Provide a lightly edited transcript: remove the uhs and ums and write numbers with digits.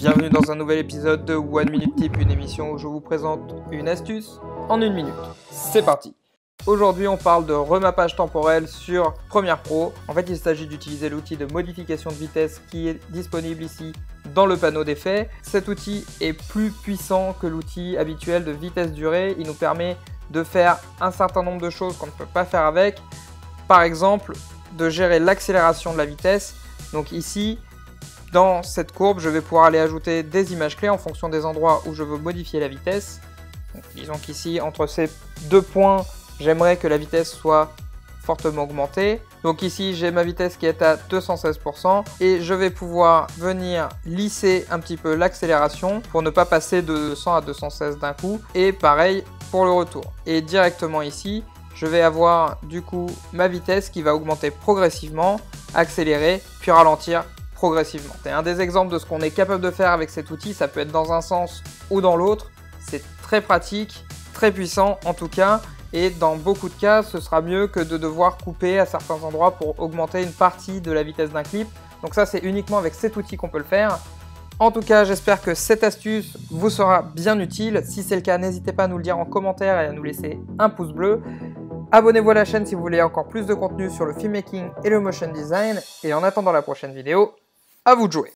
Bienvenue dans un nouvel épisode de One Minute Tip, une émission où je vous présente une astuce en une minute. C'est parti! Aujourd'hui, on parle de remappage temporel sur Premiere Pro. En fait, il s'agit d'utiliser l'outil de modification de vitesse qui est disponible ici dans le panneau d'effets. Cet outil est plus puissant que l'outil habituel de vitesse durée. Il nous permet de faire un certain nombre de choses qu'on ne peut pas faire avec. Par exemple, de gérer l'accélération de la vitesse. Donc ici, dans cette courbe, je vais pouvoir aller ajouter des images clés en fonction des endroits où je veux modifier la vitesse. Donc, disons qu'ici, entre ces deux points, j'aimerais que la vitesse soit fortement augmentée. Donc ici, j'ai ma vitesse qui est à 216% et je vais pouvoir venir lisser un petit peu l'accélération pour ne pas passer de 100 à 216 d'un coup. Et pareil pour le retour. Et directement ici, je vais avoir du coup ma vitesse qui va augmenter progressivement, accélérer, puis ralentir progressivement. C'est un des exemples de ce qu'on est capable de faire avec cet outil. Ça peut être dans un sens ou dans l'autre. C'est très pratique, très puissant en tout cas. Et dans beaucoup de cas, ce sera mieux que de devoir couper à certains endroits pour augmenter une partie de la vitesse d'un clip. Donc ça, c'est uniquement avec cet outil qu'on peut le faire. En tout cas, j'espère que cette astuce vous sera bien utile. Si c'est le cas, n'hésitez pas à nous le dire en commentaire et à nous laisser un pouce bleu. Abonnez-vous à la chaîne si vous voulez encore plus de contenu sur le filmmaking et le motion design. Et en attendant la prochaine vidéo, à vous de jouer!